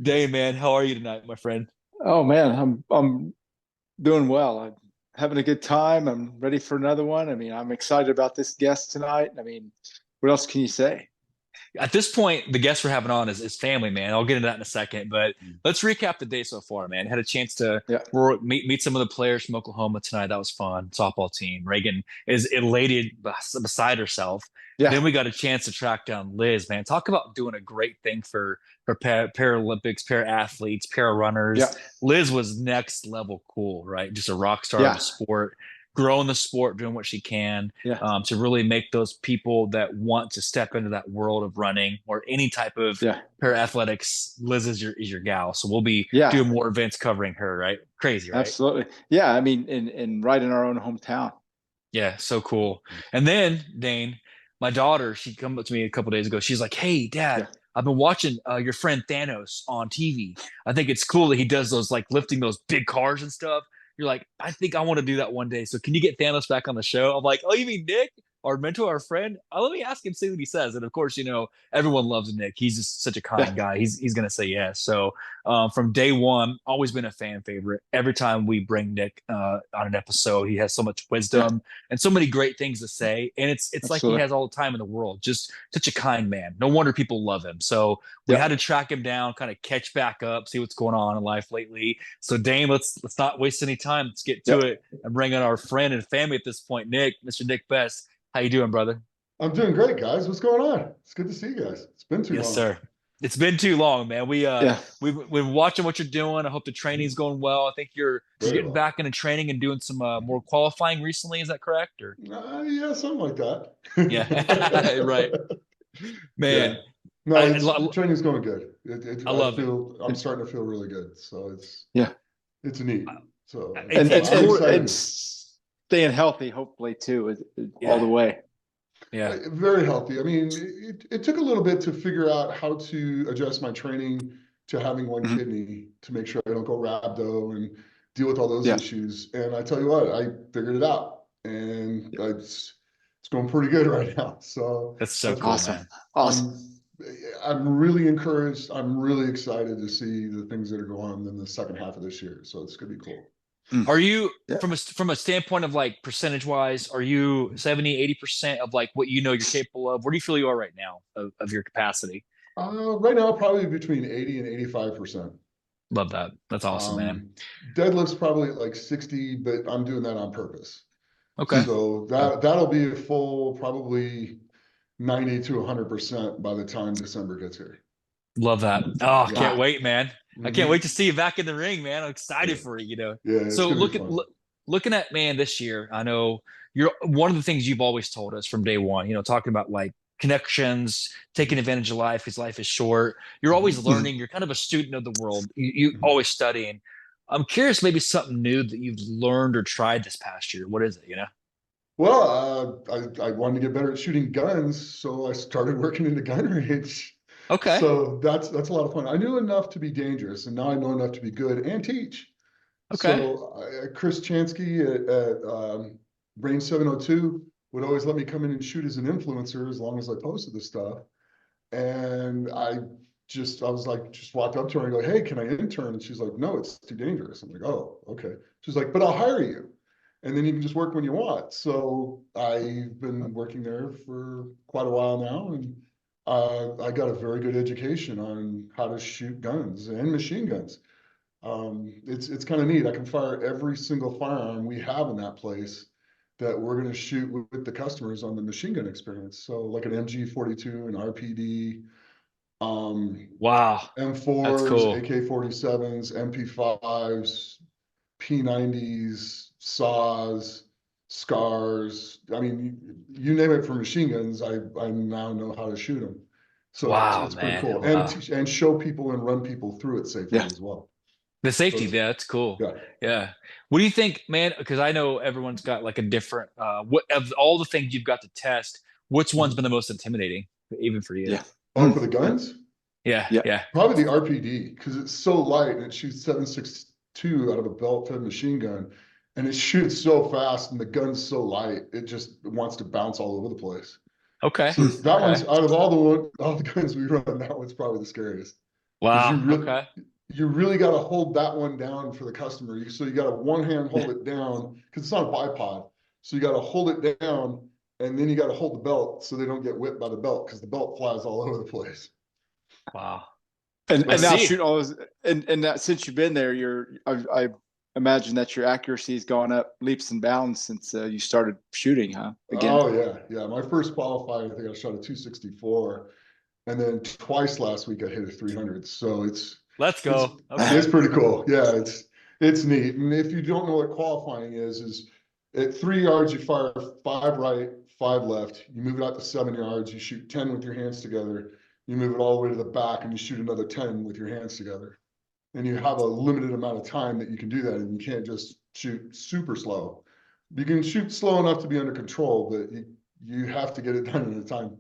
Day, man. How are you tonight, my friend? Oh man, I'm doing well. I'm having a good time. I'm ready for another one. I mean, I'm excited about this guest tonight. I mean, what else can you say? At this point, the guest we're having on is family, man. I'll get into that in a second, but let's recap the day so far, man. Had a chance to Yeah, meet some of the players from Oklahoma tonight. That was fun. Softball team. Reagan is elated beside herself. yeah, Then we got a chance to track down Liz, man. Talk about doing a great thing for Paralympics, para athletes, para yeah, runners. Liz was next level cool, right? Just a rock star of the yeah, sport, growing the sport, doing what she can yeah, to really make those people that want to step into that world of running or any type of yeah, para athletics. Liz is your gal, so we'll be yeah. doing more events covering her. Right? Crazy, right? Absolutely. Yeah, I mean, in right in our own hometown. Yeah, so cool. And then Dane, my daughter, she come up to me a couple days ago. She's like, "Hey, Dad, Yeah. I've been watching your friend Thanos on TV. I think it's cool that he does those like lifting those big cars and stuff." You're like, "I think I want to do that one day. So can you get Thanos back on the show?" I'm like, "Oh, you mean Nick, our mentor, our friend? Let me ask him, see what he says." And of course, everyone loves Nick. He's just such a kind Yeah. guy. He's gonna say yes. So from day one, always been a fan favorite. Every time we bring Nick on an episode, he has so much Yeah. wisdom and so many great things to say. And it's like he Absolutely. has all the time in the world. Just such a kind man. No wonder people love him. So we Yeah. had to track him down, kind of catch back up, see what's going on in life lately. So Dane, let's not waste any time. Let's get to Yep. it and bring in our friend and family at this point, Nick, Mr. Nick Best. How you doing, brother? I'm doing great, guys. What's going on? It's good to see you guys. It's been too Yes, long. sir. It's been too long, man. Yeah. We've been watching what you're doing. I hope the training's going well. I think you're Very getting well. back into training and doing some more qualifying recently. Is that correct? Or Yeah, something like yeah, that. right, Yeah. man. No, I it's I, training's going good. I I love it. feel I'm starting to feel really good. So Yeah. it's neat. So It's And it's I'm cool. and excited. staying healthy, hopefully too, all Yeah, the way. yeah. Very healthy. I mean, it took a little bit to figure out how to adjust my training to having one Mhm. kidney to make sure I don't go rhabdo and deal with all those Yeah. issues. And I tell you what, I figured it out, and it's going pretty good right now. So That's so that's cool, what Awesome. man. Awesome. I'm. I'm really encouraged. I'm really excited to see the things that are going on in the second half of this year. So it's gonna be cool. Mm. Are you Yeah. from a standpoint of like percentage wise, are you 70, 80% of like what you're capable of? Where do you feel you are right now of your capacity? Right now, probably between 80 and 85%. Love that. That's awesome, man. Um, Deadlift's probably at like 60, but I'm doing that on purpose. Okay. Mm. So Okay. that'll be a full probably 90 to 100% by the time December gets here. Love that. Oh, Yeah. can't Wow. wait, man. I can't wait Hmm. to see you back in the ring, man. I'm Yeah. excited for you. Yeah, it's So gonna be fun. looking at man this year, I know you're one of the things you've always told us from day one, talking about like connections, taking advantage of life because life is short. You're always Mhm. learning. You're kind of a student of the world. You Mhm. always studying. I'm curious, maybe something new that you've learned or tried this past year. What is it? Well, I wanted to get better at shooting guns, so I started working in the gun range. Okay. So that's a lot of fun. I knew enough to be dangerous, and now I know enough to be good and teach. Okay. So Chris Chansky at Brain 702 would always let me come in and shoot as an influencer as long as I posted the stuff. And I was like, just walked up to her and go, "Hey, can I intern?" And she's like, "No, it's too dangerous." I'm like, "Oh, okay." She's like, "But I'll hire you. And then you can just work when you want." So I've been working there for quite a while now. And I got a very good education on how to shoot guns and machine guns. It's kind of neat. I can fire every single firearm we have in that place that we're going to shoot with the customers on the machine gun experience. So like an MG 42, an RPD, Wow. That's M4s, cool. AK 47s, MP5s, P90s, saws, scars. I mean, you name it for machine guns. I now know how to shoot them. So Wow, it's pretty man. cool, and Wow. and show people and run people through it safely Yeah. as well. The So safety, it's, yeah, that's cool. yeah. Yeah. What do you think, man? Because I know everyone's got like a different what of all the things you've got to test, which one's been the most intimidating, even for you? Yeah. Oh, Mm. for the guns, Yeah, Yeah. yeah. probably the RPD because it's so light and it shoots 7.62 out of a belt-fed machine gun, and it shoots so fast and the gun's so light it just wants to bounce all over the place. Okay. So Mm. that Okay. one's out of all the guns we run, that one's probably the scariest. because Wow. Okay. you really got to hold that one down for the customer. So you got to one hand hold it down because it's not a bipod. So you got to hold it down, and then you got to hold the belt so they don't get whipped by the belt because the belt flies all over the place. Wow. I And now see. shoot all those, and that since you've been there, I imagine that your accuracy has gone up leaps and bounds since you started shooting, huh? Again. Oh yeah. My first qualifier, I think I shot a 264, and then twice last week I hit a 300. So Let's it's go. Okay. it's pretty cool. Yeah, it's neat. And if you don't know what qualifying is at 3 yards you fire 5 right, 5 left. You move it out to 7 yards. You shoot 10 with your hands together. You move it all the way to the back, and you shoot another 10 with your hands together. And you have a limited amount of time that you can do that, and you can't just shoot super slow. You can shoot slow enough to be under control, but you have to get it done in a time.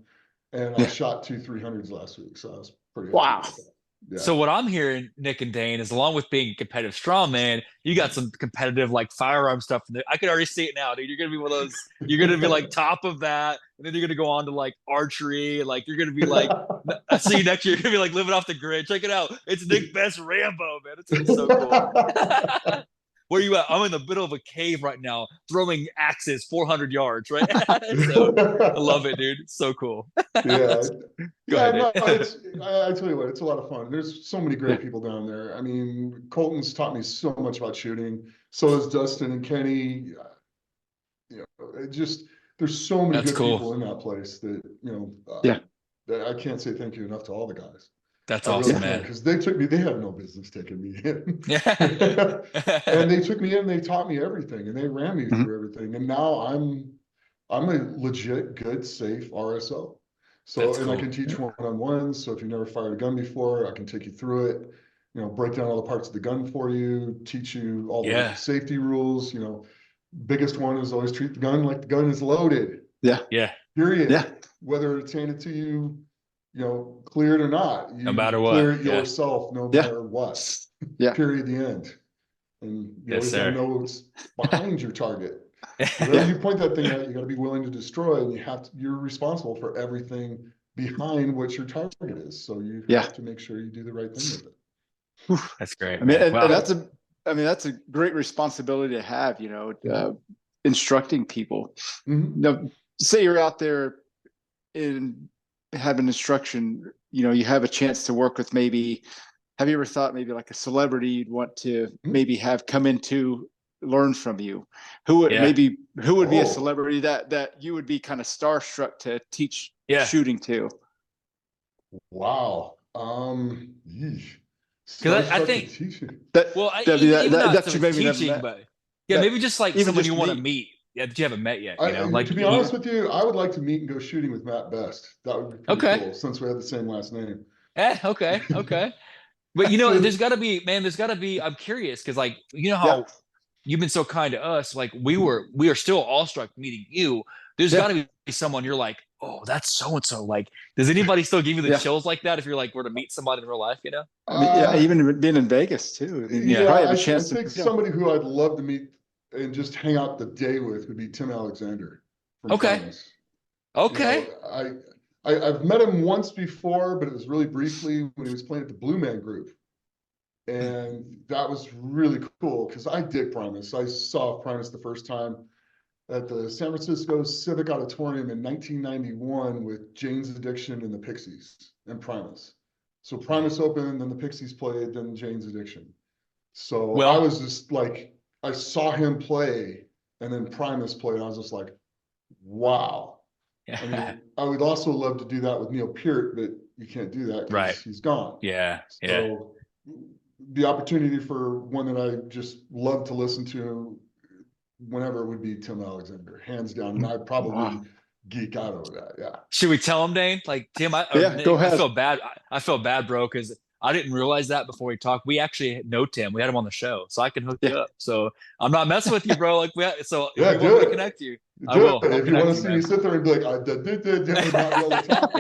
And I Yeah. shot 2 300s last week, so I was pretty happy Wow. about that. Yeah. So what I'm hearing, Nick and Dane, is along with being a competitive strongman, you got some competitive like firearm stuff in there. I could already see it now, dude. You're gonna be one of those. You're gonna be like top of that, and then you're gonna go on to like archery. Like you're gonna be like, I see you next year. You're gonna be like living off the grid. Check it out. It's Nick Best Rambo, man. It's gonna be so cool. Where you at? I'm in the middle of a cave right now, throwing axes 400 yards, right? So I love it, dude. It's so cool. Yeah. Go Yeah, ahead, no, Nick. I tell you what, it's a lot of fun. There's so many Yeah. great people down there. I mean, Colton's taught me so much about shooting. So has Dustin and Kenny. You know, it just, there's so many That's good cool. people in that place that, Yeah. that I can't say thank you enough to all the guys. That's I really awesome, can't, man. because they had no business taking me in. Yeah. And they took me in, they taught me everything, and they ran me Mhm. through everything. And now I'm a legit good, safe RSO. So, That's and I cool. can teach one-on-ones. So if you've never fired a gun before, I can take you through it, break down all the parts of the gun for you, teach you all the Yeah. safety rules. Biggest one is always treat the gun like the gun is loaded, Yeah. Yeah. period. Yeah. Whether it's handed to you, cleared or not, No you matter what. clear it Yeah. yourself no Yeah. matter what, Yeah. period, the end. And you Yes, always got to sir. know what's behind your target. Whatever you point that thing at, you got to be willing to destroy, and you're responsible for everything behind what your target is. So you Yeah. have to make sure you do the right thing with it. That's great, I mean, man. Wow. and that's a great responsibility to have, instructing people. Mhm. Say you're out there in having instruction, you have a chance to work with have you ever thought maybe like a celebrity you'd want to maybe have come in to learn from you? Who would Yeah. be a Oh. celebrity that you would be kind of starstruck to teach Yeah. shooting to? Wow. Yeesh. Because I Starstruck to think, teaching. well, Even not that so you much maybe never teaching, met. but yeah, maybe just like Even someone just you want to meet. meet. Yeah, that you haven't met yet. To be honest with you, I would like to meet and go shooting with Matt Best. That would be pretty Okay. cool, since we have the same last name. Okay. But there's got to be, man. There's got to be. I'm curious because, like, how you've been so kind to us. Like, we are still awestruck meeting you. There's got to be someone you're like, oh, that's so and so. Like, does anybody still give you the chills like that if you're like were to meet somebody in real life? I mean, even being in Vegas too. I mean, you probably have a chance I think to. somebody who I'd love to meet and just hang out the day with would be Tim Alexander from Okay. Primus. Okay. I've met him once before, but it was really briefly when he was playing at the Blue Man Group. And that was really cool because I dig Primus. I saw Primus the first time at the San Francisco Civic Auditorium in 1991 with Jane's Addiction and the Pixies and Primus. So Primus opened, then the Pixies played, then Jane's Addiction. So I was just like, I saw him play and then Primus played. And I was just like, wow. I mean, I would also love to do that with Neil Peart, but you can't do that because he's gone. Yeah. So the opportunity for one that I just love to listen to whenever would be Tim Alexander, hands down. And I'd probably geek out over that. Yeah. Should we tell him, Dane? Like, Tim, Nick, go ahead. I feel bad. I feel bad, bro, because I didn't realize that before we talked. We actually know Tim. We had him on the show, so I can hook you up. So I'm not messing with you, bro. Like, if you want me to connect you, I will. If you want to see me sit there and be like, I did, and not be able to talk,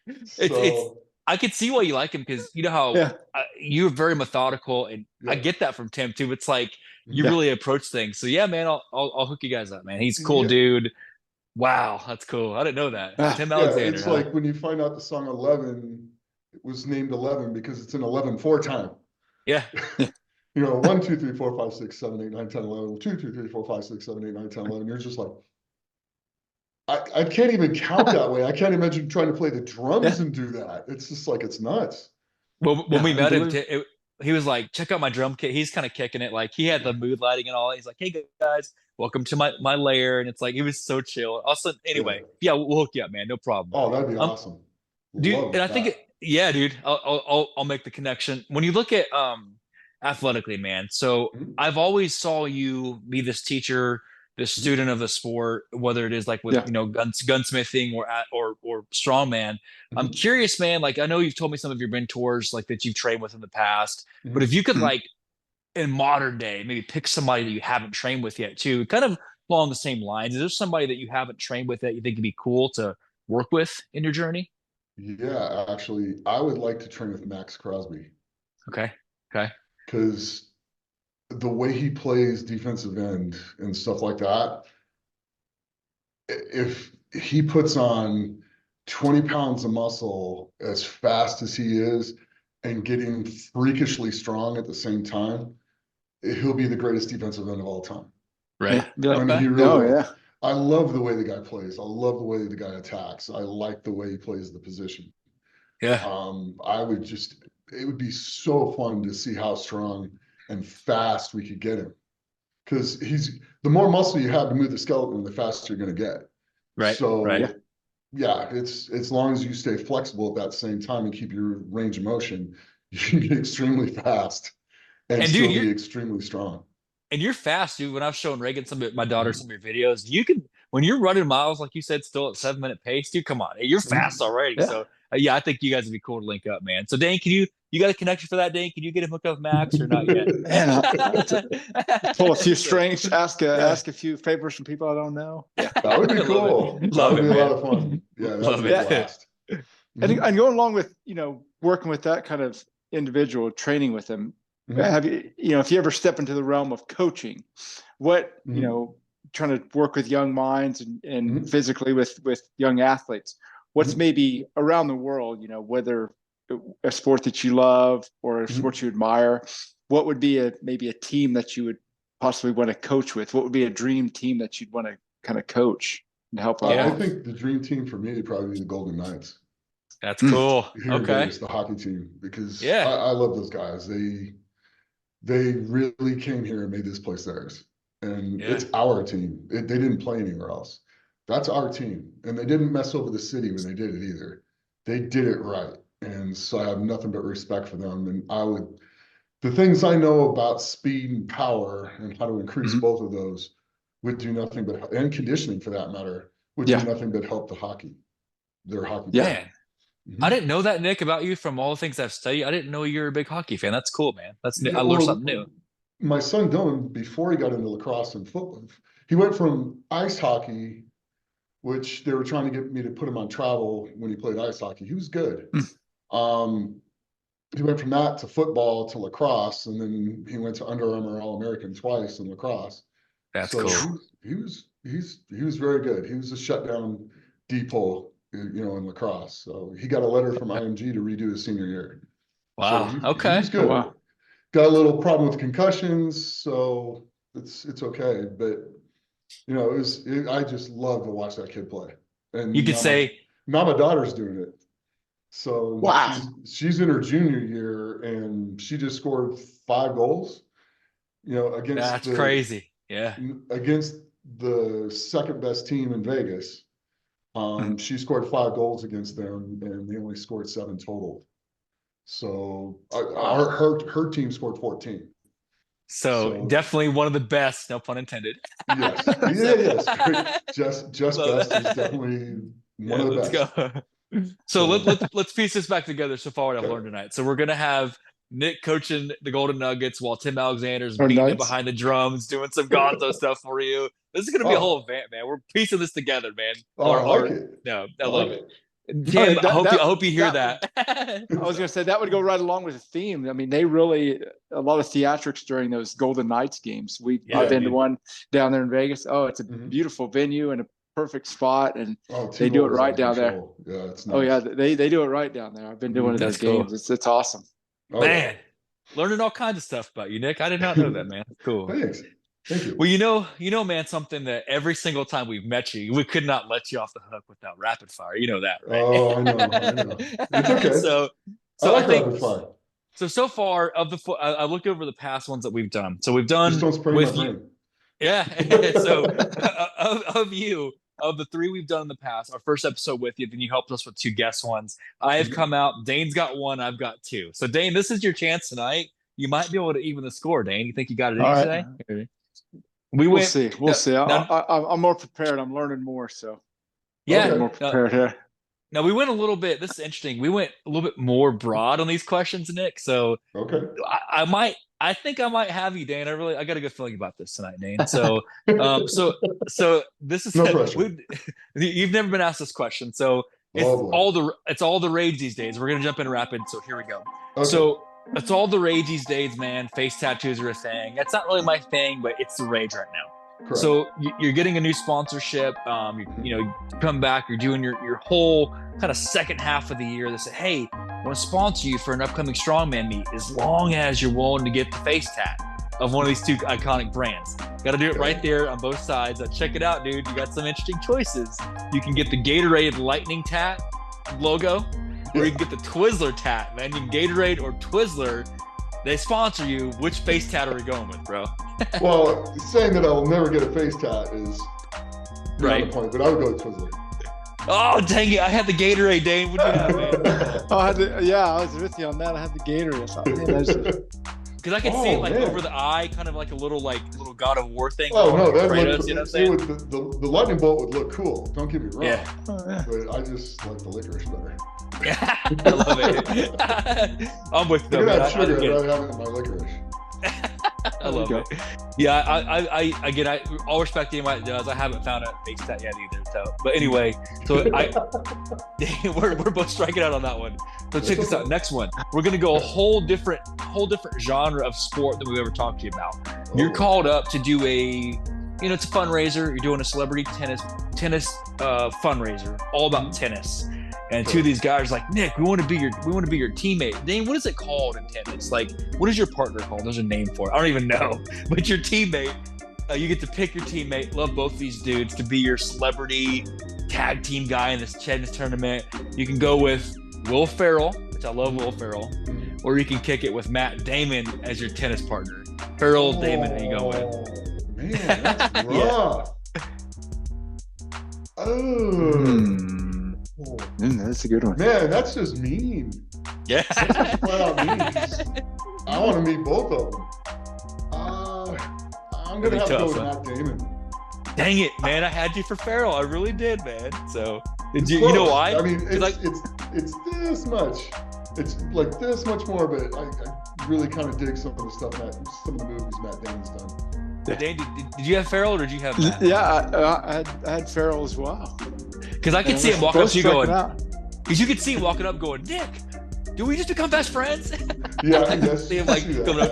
that's it. I could see why you like him because you know how you're very methodical, and I get that from Tim too. It's like you really approach things. So yeah, man, I'll hook you guys up, man. He's a cool dude. Wow, that's cool. I didn't know that. Tim Alexander. It's like when you find out the song 11 was named 11 because it's an 11-4 time. Yeah. You know, 1, 2, 3, 4, 5, 6, 7, 8, 9, 10, 11, 2, 2, 3, 4, 5, 6, 7, 8, 9, 10, 11. You're just like, I can't even count that way. I can't imagine trying to play the drums and do that. It's just like, it's nuts. Well, when Yeah, we I met him, believe. he was like, check out my drum kit. He's kind of kicking it. Like he had the mood lighting and all. He's like, hey guys, welcome to my lair. And it's like, he was so chill. Also, Yeah. anyway, yeah, we'll hook you up, man. No problem. Oh, that'd be Um, awesome. dude, and Love I think that. yeah, dude, I'll make the connection. When you look at athletically, man. So Mhm. I've always saw you be this teacher, this Mhm. student of the sport, whether it is like with Yeah. gunsmithing or strongman. I'm Mhm. curious, man. Like I know you've told me some of your mentors like that you've trained with in the past, but if Mhm. you could Mhm. like in modern day maybe pick somebody that you haven't trained with yet too, kind of along the same lines. Is there somebody that you haven't trained with that you think would be cool to work with in your journey? Yeah, actually, I would like to train with Max Crosby Okay. Okay. because the way he plays defensive end and stuff like that, if he puts on 20 pounds of muscle as fast as he is and getting freakishly strong at the same time, he'll be the greatest defensive end of all time. Right. Yeah. Be I like, mean, Okay. he really oh will. yeah. I love the way the guy plays. I love the way the guy attacks. I like the way he plays the position. Yeah. I would just, it would be so fun to see how strong and fast we could get him. Because the more muscle you have to move the skeleton, the faster you're going to get. Right. Right. Yeah. So, yeah, it's as long as you stay flexible at that same time and keep your range of motion, you can get extremely fast and And dude, still you're be extremely strong. and you're fast, dude. When I was showing Reagan my daughter Mhm. some of your videos, you can when you're running miles, like you said, still at 7 minute pace, dude. Come on, you're fast Mhm. already. Yeah. So yeah, I think you guys would be cool to link up, man. So Dane, can you got a connection for that, Dane? Can you get him hooked up with Max or not yet? Man, pull a few So, strings, yeah, ask a few favors from people I don't know. Yeah. That would be I love it, cool. That love would be it, a lot man, of fun. Yeah, that would love be a Yeah. it. blast. And, Mhm. and going along with, working with that kind of individual, training with them, Mhm. have you, if you ever step into the realm of coaching, what, Mhm. trying to work with young minds and Mhm. physically with young athletes, what's Mhm. maybe around the world, whether a sport that you love or a sport Mhm. you admire, what would be maybe a team that you would possibly want to coach with? What would be a dream team that you'd want to kind of coach and help I Yeah, along? think the dream team for me would probably be the Golden Knights that's Mm. cool. here in Okay, Vegas, the hockey team, because yeah, I love those guys. They really came here and made this place theirs. And yeah. it's our team. They didn't play anywhere else. That's our team. And they didn't mess over the city when they did it either. They did it right. And so I have nothing but respect for them. And the things I know about speed and power and how to increase Mhm. both of those would do nothing but, and conditioning for that matter, would do Yeah. nothing but help their hockey Yeah. team. Man, I Mhm. didn't know that, Nick, about you from all the things I've studied. I didn't know you're a big hockey fan. That's cool, man. That's new. Yeah, I learned something new. well, my son Dylan, before he got into lacrosse and football, he went from ice hockey, which they were trying to get me to put him on travel when he played ice hockey. He was good. Mm. Um, he went from that to football to lacrosse, and then he went to Under Armour All American twice in lacrosse. That's So cool. he was very good. He was a shutdown depot, in lacrosse. So he got a letter from IMG to redo his senior year. So Wow. he Okay. was Oh good. wow. Got a little problem with concussions, so it's okay. But I just love to watch that kid play. You And could say now my daughter's doing it. So Wow. she's in her junior year and she just scored 5 goals, that's crazy. Yeah. against the second best team in Vegas. Mhm. She scored 5 goals against them and they only scored 7 total. So Wow. her team scored 14. So So definitely one of the best, no pun intended. yes, yeah, So yes, just love best is it. definitely one Yeah, of the let's go. best. So So let's piece this back together so far what I've okay, learned tonight. So we're gonna have Nick coaching the Golden Nuggets while Tim Alexander's Or beating it nuts. behind the drums, doing some Gonzo stuff for you. This is gonna be a whole oh, event, man. We're piecing this together, man. I like it. No, I I like love it. it. Oh, Tim, I hope you hear that that. I was going to say that would go right along with the theme. I mean, they really a lot of theatrics during those Golden Knights games. I've Yeah, Yeah. been to dude. one down there in Vegas. Oh, it's a Mhm. beautiful venue and a perfect spot, and Oh, they do it T-Mobile's right out of down there. control. Yeah, it's nice. Oh yeah, they do it right down there. I've been to one of those That's cool. games. It's awesome. Oh, Man, learning all kinds of stuff about you, Nick. I did not know that, man. Cool. Thanks. Thank you. Well, man, something that every single time we've met you, we could not let you off the hook without rapid fire. You know that, right? Oh, I know. It's okay. So I like I think rapid fire. so far I looked over the past ones that we've done. So we've done Just don't spray with my you. brain. Yeah. So of the 3 we've done in the past, our first episode with you, then you helped us with 2 guest ones. I have come out. Dane's got 1. I've got 2. So Dane, this is your chance tonight. You might be able to even the score, Dane. You think you got it All today? right. We'll see. We'll see. I'm more prepared. I'm learning more, so yeah. I'm more prepared here. Now we went a little bit. This is interesting. We went a little bit more broad on these questions, Nick. So Okay. I think I might have you, Dane. I got a good feeling about this tonight, Dane. So, so this is No pressure. You've never been asked this question, so it's all the rage these days. We're gonna jump in rapid. So here we go. Okay. So it's all the rage these days, man. Face tattoos are a thing. That's not really my thing, but it's the rage right now. Correct. So you're getting a new sponsorship. You come back. You're doing your whole kind of second half of the year. They say, hey, I want to sponsor you for an upcoming strongman meet, as long as you're willing to get the face tat of one of these 2 iconic brands. Got to do it right there on both sides. Check it out, dude. You got some interesting choices. You can get the Gatorade Lightning tat logo, or you can get the Twizzler tat, man. You can Gatorade or Twizzler. They sponsor you. Which face tat are we going with, bro? Well, saying that I will never get a face tat is right. The point, but I would go with Twizzler. Oh, dang it. I had the Gatorade, Dane. What'd you have, man? I was with you on that. I had the Gatorade. I thought, man, because I could see it like over the eye, kind of like a little God of War thing. Oh no, that Kratos, you know what I'm saying? the lightning bolt would look cool. Don't get me wrong. Yeah. But I just like the licorice better. I love it. I'm with them. Look at that sugar. I'd rather have it in my licorice. I love it. Yeah, I all respect to anybody that does. I haven't found a face tat yet either. So, but anyway, so we're both striking out on that one. So check this out. Next one, we're gonna go a whole different genre of sport that we've ever talked to you about. You're called up to do it's a fundraiser. You're doing a celebrity tennis fundraiser, all about tennis. And 2 of these guys are like, Nick, we want to be your teammate. Dane, what is it called in tennis? Like, what is your partner called? There's a name for it. I don't even know. But your teammate, you get to pick your teammate. Love both these dudes to be your celebrity tag team guy in this tennis tournament. You can go with Will Ferrell, which I love Will Ferrell, or you can kick it with Matt Damon as your tennis partner. Ferrell, Damon, who you go with? Man, that's rough. That's a good one. Man, that's just mean. Yeah. That's just flat out mean. I want to meet both of them. I'm going to have to go with Matt Damon. Dang it, man. I had you for Ferrell. I really did, man. So, you know why? I mean, it's this much. It's like this much more, but I really kind of dig some of the movies Matt Damon's done. Dane, did you have Ferrell or did you have Matt? Yeah, I had Ferrell as well. Because I could see him walking up to you going, because you could see him walking up going, Nick, do we just become best friends? Yeah, I yes. see him like coming up.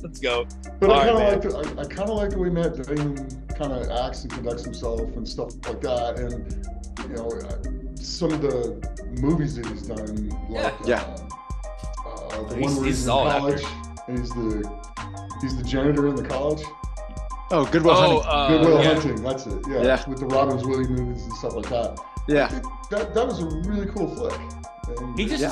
Let's go. But I kind of like the way Matt Damon kind of acts and conducts himself and stuff like that. And some of the movies that he's done, like the one where he's in college, and he's the janitor in the college. Oh, Good Will Hunting. Good Will Hunting, that's it. Yeah, with the Robin Williams movies and stuff like that. Yeah, that was a really cool flick. And he just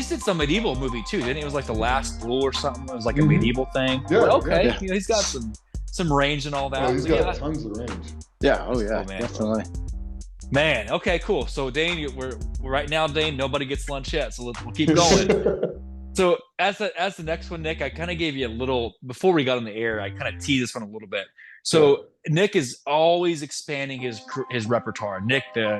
did some medieval movie too, didn't he? It was like The Last Duel or something. It was like a medieval thing. Yeah, okay. Yeah. He's got some range and all that. Oh, he's got tons of range. Yeah. Oh yeah, cool, definitely. Man, okay, cool. So Dane, we're right now, Dane. Nobody gets lunch yet, so we'll keep going. So as the next one, Nick, I kind of gave you a little before we got on the air. I kind of teased this one a little bit. So Nick is always expanding his repertoire. Nick the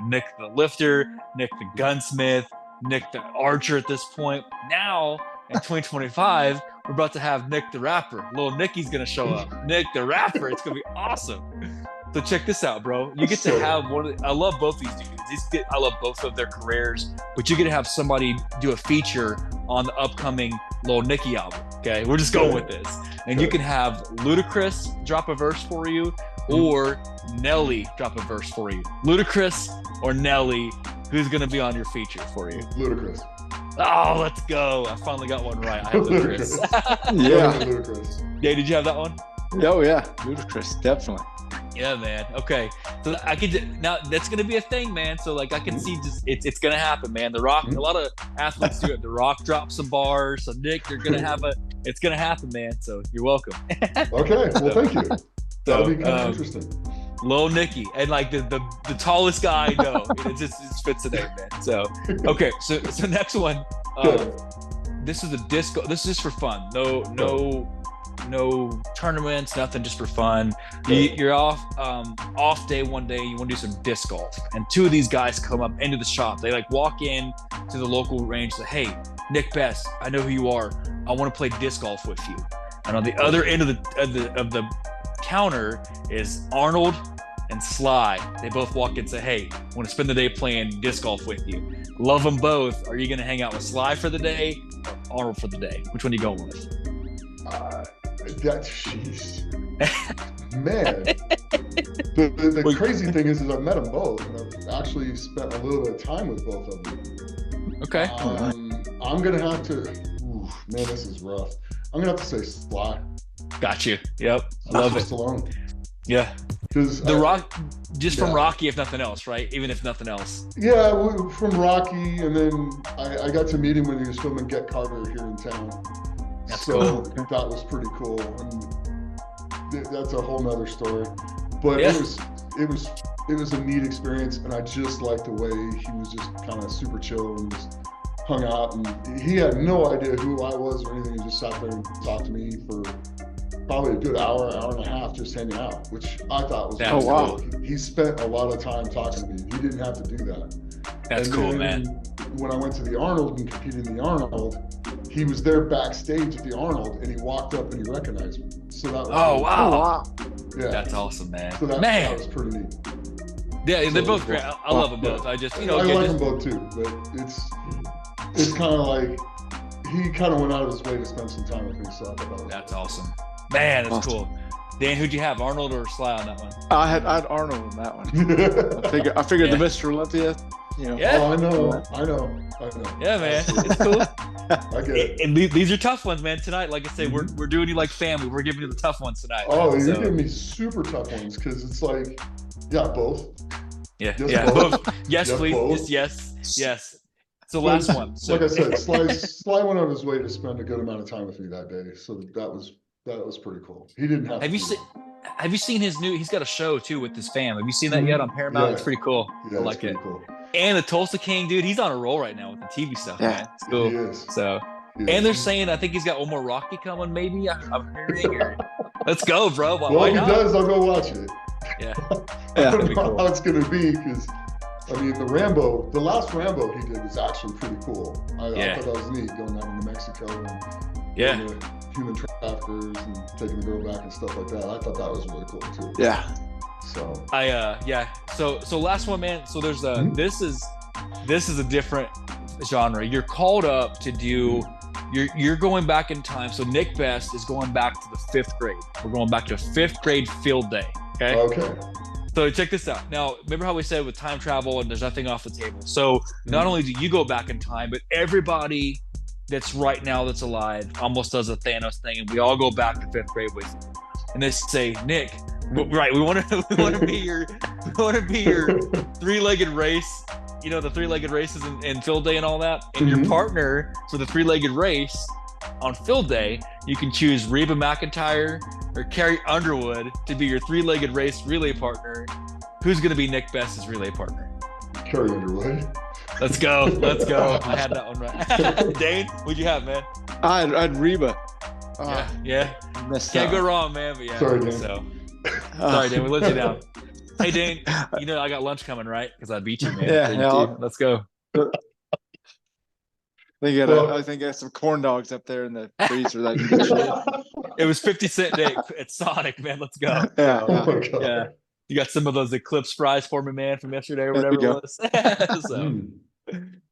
lifter, Nick the gunsmith, Nick the archer. At this point, now in 2025, we're about to have Nick the rapper. Little Nicky's gonna show up. Nick the rapper. It's gonna be awesome. So check this out, bro. You get to have I love both these dudes. I love both of their careers, but you get to have somebody do a feature on the upcoming Lil Nicky album. Okay, we're just going with this. and you can have Ludacris drop a verse for you, or Nelly drop a verse for you. Ludacris or Nelly, who's going to be on your feature for you? Ludacris. Oh, let's go. I finally got one right. I have Ludacris. Yeah. Ludacris. Yeah, did you have that one? Oh yeah, Ludacris, definitely. Yeah, man. Okay, so I could now that's gonna be a thing, man. So like I can see just it's gonna happen, man. The Rock, a lot of athletes do it. The Rock drops some bars. So Nick, you're gonna have it's gonna happen, man. So you're welcome. Okay, well, thank you. That'll be kind of interesting. Lil Nicky, and like the tallest guy I know. It just fits the name, man. So okay, so next one. This is a disco. This is just for fun. No tournaments, nothing, just for fun. You're off day one day, you want to do some disc golf, and two of these guys come up into the shop. They like walk in to the local range, say, hey, Nick Best, I know who you are, I want to play disc golf with you. And on the other end of the counter is Arnold and Sly. They both walk in and say, hey, I want to spend the day playing disc golf with you. Love them both. Are you going to hang out with Sly for the day or Arnold for the day? Which one are you going with? Jeez. Man. The crazy thing is I've met them both, and I've actually spent a little bit of time with both of them. Okay. I'm going to have to, man, this is rough. I'm going to have to say Sly. Got you. Yep. I love it. Stallone. Yeah. Because Rock, just from Rocky, if nothing else, right? Even if nothing else. Yeah, from Rocky, and then I got to meet him when he was filming Get Carter here in town. That's so cool. That was pretty cool, and that's a whole nother story. But Yeah. it was a neat experience, and I just liked the way he was just kind of super chill and just hung out, and he had no idea who I was or anything. He just sat there and talked to me for probably a good hour and a half just hanging out, which I thought was really wow. cool. He spent a lot of time talking to me. He didn't have to do that. That's and cool, then, man. When I went to the Arnold and competed in the Arnold, he was there backstage at the Arnold, and he walked up and he recognized me. So that was wow. Yeah, That's awesome, man. so that was pretty neat. Yeah, they're So both great. I love them both. I just, I like them both too, but it's kind of like he kind of went out of his way to spend some time with me. So I thought that was That's awesome, man. That's cool. Dan, who'd you have, Arnold or Sly on that one? I had Arnold on that one. I figured the Mr. Olympia. You know. Yeah. Oh, I know. Yeah, man. It's cool. I get it. And these are tough ones, man. Tonight, like I say, we're doing you like family. We're giving you the tough ones tonight. Oh, man. you're giving me super tough ones because it's like, both. Yeah, Yes, both. Yes, Yes, please. both. Yes. So last one. So, Like I said, Sly went on his way to spend a good amount of time with me that day, so that was pretty cool. He didn't have. Have you seen his new? He's got a show too with his fam. Have you seen that yet on Paramount? Yeah. It's pretty cool. Yeah, I like it. Cool. And the Tulsa King, dude, he's on a roll right now with the TV stuff, man. It's cool. He is. So, He and is. they're saying I think he's got one more Rocky coming. Maybe I'm hearing. Let's go, bro. Well, Why if he not? does, I'll go watch it. Yeah. I don't be know cool. how it's gonna be because, I mean, the last Rambo he did was actually pretty cool. I thought that was neat, going out into Mexico and the human traffickers and taking the girl back and stuff like that. I thought that was really cool too. Yeah. So So last one, man. So there's this is a different genre. You're called up to do. You're going back in time. So Nick Best is going back to the 5th grade. We're going back to 5th grade field day. Okay. So check this out. Now, remember how we said with time travel and there's nothing off the table. So not only do you go back in time, but everybody that's right now that's alive almost does a Thanos thing, and we all go back to 5th grade with you. And they say, Nick, right? We want to be your three-legged race. You know, the three-legged races and field day and all that. And your partner for the three-legged race on field day, you can choose Reba McEntire or Carrie Underwood to be your three-legged race relay partner. Who's going to be Nick Best's relay partner? Carrie Underwood. Let's go. I had that one right. Dane, what'd you have, man? I had Reba. Yeah. Can't go wrong, man. But Sorry, Dane. Sorry, Dane. We let you down. Hey, Dane, you know I got lunch coming, right? Because I beat you, man. Yeah. Let's go. I think I got some corn dogs up there in the freezer that you can share. It was 50-cent day at Sonic, man. Let's go. Yeah. Oh my God. Yeah. You got some of those Eclipse fries for me, man, from yesterday or whatever it was.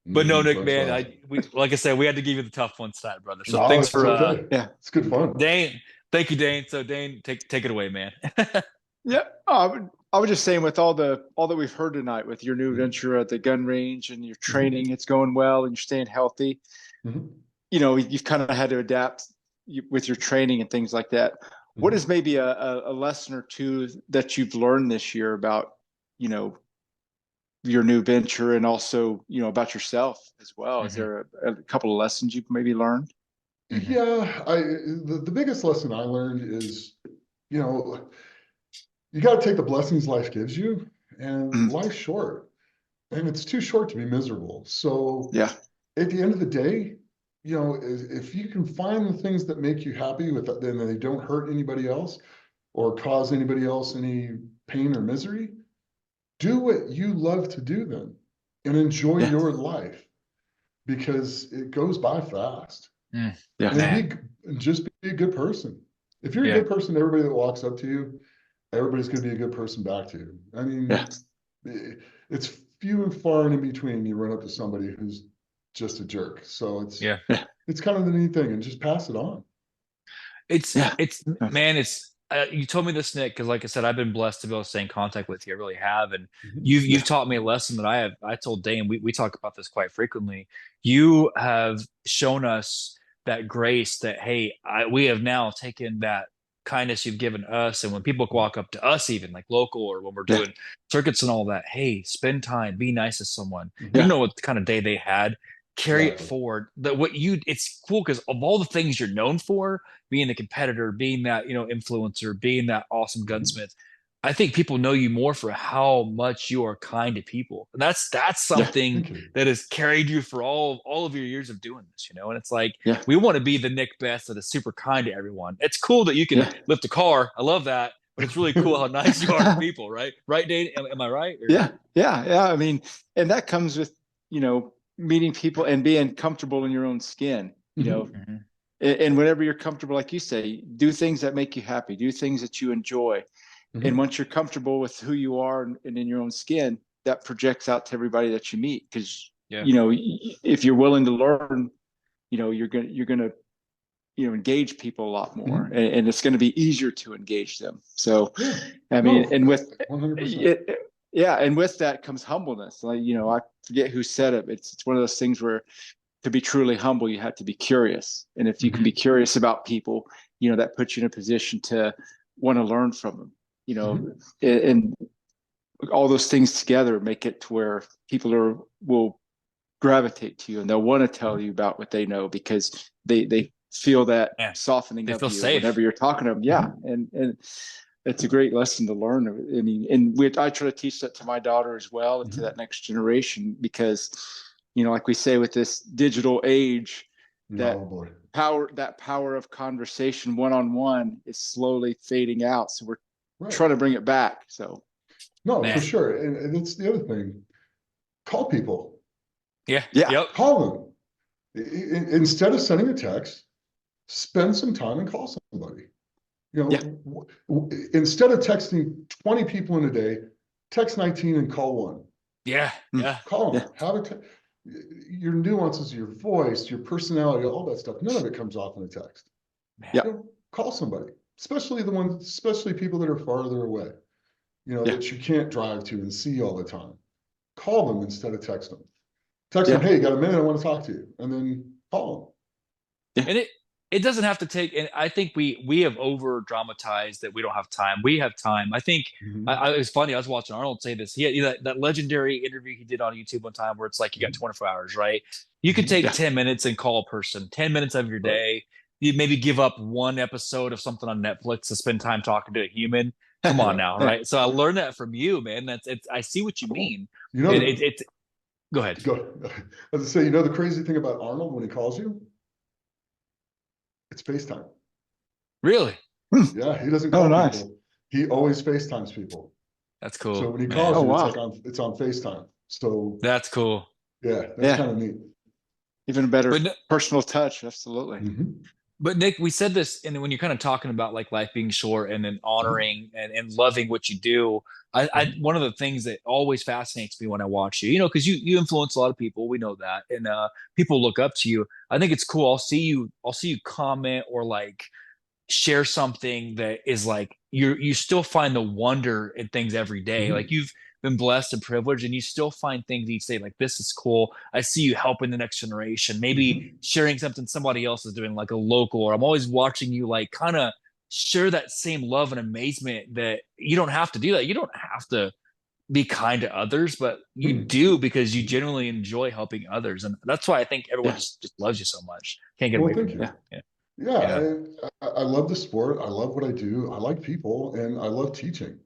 But no, Nick, man, like I said, we had to give you the tough ones tonight, brother. So thanks for it's good fun. Dane. Thank you, Dane. So Dane, take it away, man. Yeah, I was just saying with all that we've heard tonight with your new venture at the gun range and your Mhm. training, it's going well and you're staying healthy. Mhm. You know, you've kind of had to adapt with your training and things like that. What is Mhm. maybe a lesson or two that you've learned this year about, you know, your new venture and also, you know, about yourself as well? Is Hmm. there a couple of lessons you've maybe learned? Hmm. Yeah, the biggest lesson I learned is, you know, you got to take the blessings life gives you, and Mhm. life's short, and it's too short to be miserable. So Yeah. at the end of the day, you know, if you can find the things that make you happy with that, then they don't hurt anybody else or cause anybody else any pain or misery, do what you love to do then and enjoy Yeah. your life because it goes by fast. Mm, Yeah. And man. be and just be a good person. If you're a Yeah. good person, everybody that walks up to you, everybody's going to be a good person back to you. I Yeah. mean, it's few and far and in between you run up to somebody who's just a jerk. So Yeah. Yeah. it's kind of the neat thing, and just pass it on. Yeah. It's man, it's you told me this, Nick, because like I said, I've been blessed to be able to stay in contact with you. I really have, and Mhm. you've Yeah. taught me a lesson that I have. I told Dane, we talk about this quite frequently. You have shown us that grace that hey, we have now taken that kindness you've given us, and when people walk up to us, even like local or when we're Yeah. doing circuits and all that, hey, spend time, be nice to someone. You don't Yeah. know what kind of day they had. Carry it Exactly. forward. That what you it's cool because of all the things you're known for being the competitor, being that, influencer, being that awesome Mhm. gunsmith. I think people know you more for how much you are kind to people. And that's Yeah. something Thank you. that has carried you for all of your years of doing this. And it's like Yeah. we want to be the Nick Best that is super kind to everyone. It's cool that you can Yeah. lift a car. I love that. But it's really cool how nice you are to people, right? Right, Dane? Am I right? Or Yeah. Yeah. Yeah. I mean, and that comes with, meeting people and being comfortable in your own skin, Mhm. Mhm. and whenever you're comfortable, like you say, do things that make you happy, do things that you enjoy. And Mhm. once you're comfortable with who you are and in your own skin, that projects out to everybody that you meet. Because, Yeah. if you're willing to learn, you're going to, engage people a lot more, Mhm. and it's going to be easier to engage them. So, Yeah. I mean, No, and with 100%. it, yeah, and with that comes humbleness. Like, I forget who said it. It's one of those things where to be truly humble, you have to be curious. And if you can be Mhm. curious about people, that puts you in a position to want to learn from them, Mhm. and all those things together make it to where people will gravitate to you and they'll want to tell Mhm. you about what they know because they feel that Yeah. softening They of feel you whenever safe. you're talking to them. Yeah. Mhm. And it's a great lesson to learn. I mean, and I try to teach that to my daughter as well and to Mhm. that next generation because, like we say with this digital age, that Oh boy. power of conversation one-on-one is slowly fading out. So we're Right. trying to bring it back. So No, for Man. sure. And it's the other thing. Call people. Yeah. yeah. Yep. Call them. Instead of sending a text, spend some time and call somebody. You Yeah. know, instead of texting 20 people in a day, text 19 and call one. Yeah. Mm. Yeah. Call Yeah. them. Your nuances, your voice, your personality, all that stuff. None of it comes off in a text. Man. Yeah. You know, call somebody, especially people that are farther away. Yeah. That you can't drive to and see all the time. Call them instead of text them. Text them, Yeah. hey, you got a minute? I want to talk to you, and then call Yeah. And it doesn't have to take, and I think we have over dramatized that we don't have time. We have time. I think them. it was funny. I was watching Arnold say this. He had that legendary interview he did on YouTube one time where it's like you got Mhm. 24 hours, right? You could Mhm. take Yeah. 10 minutes and call a person, 10 minutes of your Right. day. You maybe give up one episode of something on Netflix to spend time talking to a human. Come on Yeah. now, Yeah. right? So I learned that from you, man. I see what you Cool. mean. You know It, the it, it Go ahead. go. As I say, the crazy thing about Arnold when he calls you, it's FaceTime. Really? Hmm. Yeah, he doesn't Oh, call nice. people. He always FaceTimes people. That's So cool, when he man. calls Oh, you, wow. it's on FaceTime. So That's cool. yeah, that's Yeah. kind of neat. Even a better But no, personal touch. Absolutely. Mhm. But Nick, we said this, and when you're kind of talking about like life being short and then Mhm. honoring and loving what you do, Mhm. one of the things that always fascinates me when I watch you, because you influence a lot of people, we know that, and people look up to you. I think it's cool. I'll see you comment or like share something that is like you still find the wonder in things every day. Like you've been blessed and privileged, and you still find things each day like, this is cool. I see you helping the next generation, maybe sharing something somebody else is doing, like a local, or I'm always watching you like kind of share that same love and amazement that you don't have to do that. You don't have to be kind to others, but you do because you genuinely enjoy helping others. And that's why I think everyone just loves you so much. Can't get Well, away from thank you. you. Yeah. Yeah, Yeah. I love the sport. I love what I do. I like people, and I love teaching.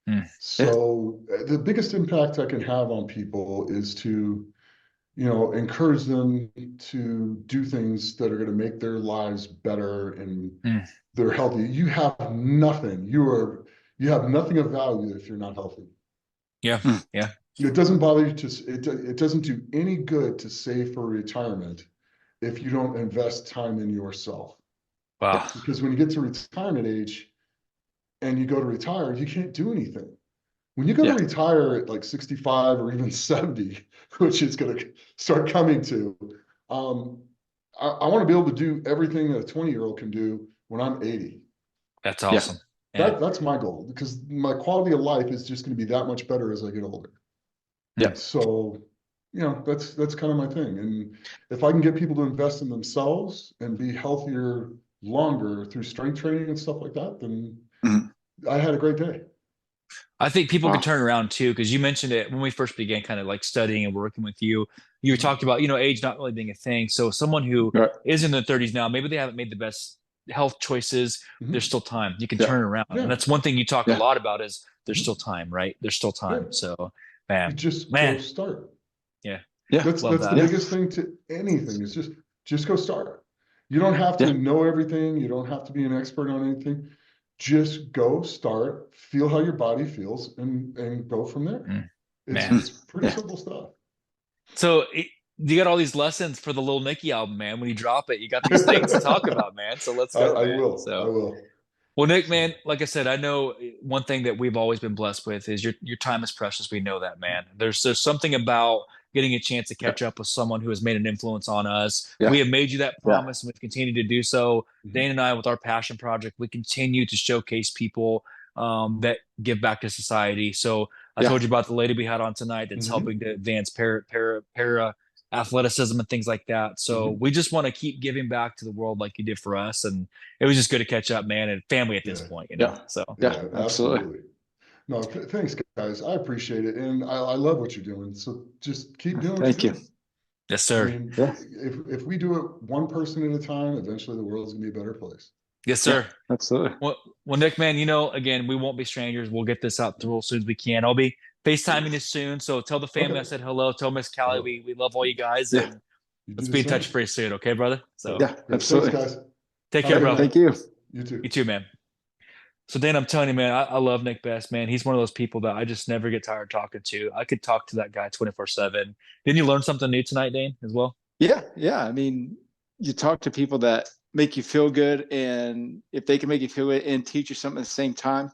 Mm. So the biggest impact I can have on people is to, encourage them to do things that are going to make their lives better and Mm. they're healthy. You have nothing. You have nothing of value if you're not healthy. Yeah. Yeah. It doesn't bother you it doesn't do any good to save for retirement if you don't invest time in yourself. Wow. Because when you get to retirement age and you go to retire, you can't do anything. When you go to retire at like 65 or even 70, which is going to start coming to, I want to be able to do everything that a 20-year-old can do when I'm 80. That's awesome. Yeah. That's my goal, because my quality of life is just going to be that much better as I get older. Yeah. So, that's kind of my thing. And if I can get people to invest in themselves and be healthier longer through strength training and stuff like that, then I had a great day. I think people can turn around too, because you mentioned it when we first began kind of like studying and working with you. You were talking about, age not really being a thing. So someone who is in their 30s now, maybe they haven't made the best health choices. There's still time. You can turn around. And that's one thing you talk a lot about is there's still time, right? There's still time. So, You man, just go start. Yeah. That's Love the that. biggest thing to anything is just go start. You don't have to know everything. You don't have to be an expert on anything. Just go start, feel how your body feels, and go from there. Man. It's pretty simple stuff. So you got all these lessons for the Little Nicky album, man. When you drop it, you got these things to talk about, man. So let's go, I man. will. I will. Well, Nick, man, like I said, I know one thing that we've always been blessed with is your time is precious. We know that, man. There's something about getting a chance to catch up with someone who has made an influence on us. We have made you that promise, and we've continued to do so. Dane and I, with our passion project, we continue to showcase people that give back to society. So I told you about the lady we had on tonight that's helping to advance para athleticism and things like that. So we just want to keep giving back to the world like you did for us. And it was just good to catch up, man, and family at this point, So absolutely. No, thanks, guys. I appreciate it, and I love what you're doing. So just keep doing what you're doing. Yes, sir. I mean, if we do it one person at a time, eventually the world's gonna be a better place. Yes, sir. Absolutely. Well, Nick, man, again, we won't be strangers. We'll get this out as soon as we can. I'll be FaceTiming you soon. So tell the family I said hello. Tell Miss Callie we love all you guys, and let's be in touch pretty soon, okay, brother? So absolutely. Thanks, guys. Take care, bro. Thank you. You too. You too, man. So Dan, I'm telling you, man, I love Nick Best, man. He's one of those people that I just never get tired talking to. I could talk to that guy 24/7. Didn't you learn something new tonight, Dane, as well? Yeah. I mean, you talk to people that make you feel good, and if they can make you feel good and teach you something at the same time,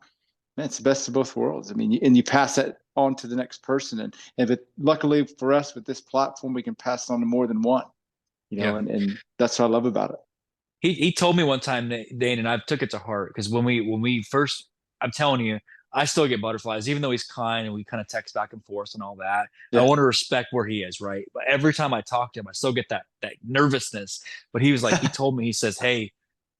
man, it's the best of both worlds. I mean, and you pass that on to the next person, and if it, luckily for us with this platform, we can pass it on to more than one. And that's what I love about it. He told me one time, Dane, and I took it to heart, because when we first, I'm telling you, I still get butterflies, even though he's kind and we kind of text back and forth and all that. I want to respect where he is, right? But every time I talk to him, I still get that nervousness. But he was like, he told me, he says, "Hey,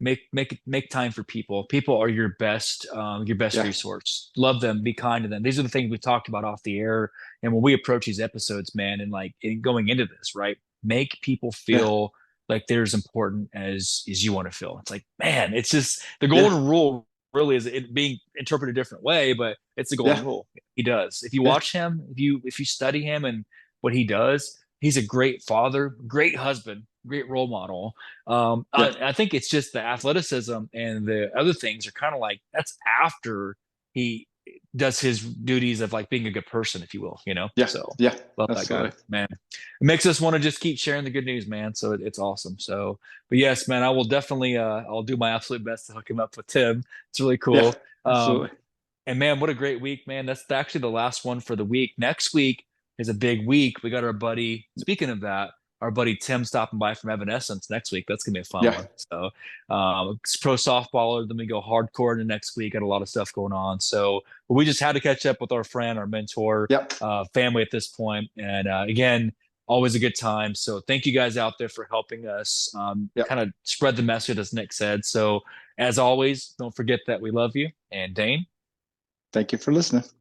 make time for people. People are your best resource. Love them, be kind to them." These are the things we talked about off the air, and when we approach these episodes, man, and like going into this, right? Make people feel like they're as important as you want to feel. It's like, man, it's just the golden rule. Really, is it being interpreted a different way, but it's the golden rule. He does. If you watch him, if you study him and what he does, he's a great father, great husband, great role model. I think it's just the athleticism and the other things are kind of like that's after he does his duties of like being a good person, if you will, So love that guy, man. It makes us want to just keep sharing the good news, man. So it's awesome. So, but yes, man, I will definitely, I'll do my absolute best to hook him up with Tim. It's really cool. Absolutely. And man, what a great week, man. That's actually the last one for the week. Next week is a big week. We got our buddy, speaking of that, our buddy Tim stopping by from Evanescence next week. That's gonna be a fun Yeah. one. So, pro softballer. Then we go hardcore into next week. Got a lot of stuff going on. So we just had to catch up with our friend, our mentor, Yep. family at this point. And again, always a good time. So thank you guys out there for helping us Yep. kind of spread the message, as Nick said. So as always, don't forget that we love you. And Dane, Thank you for listening.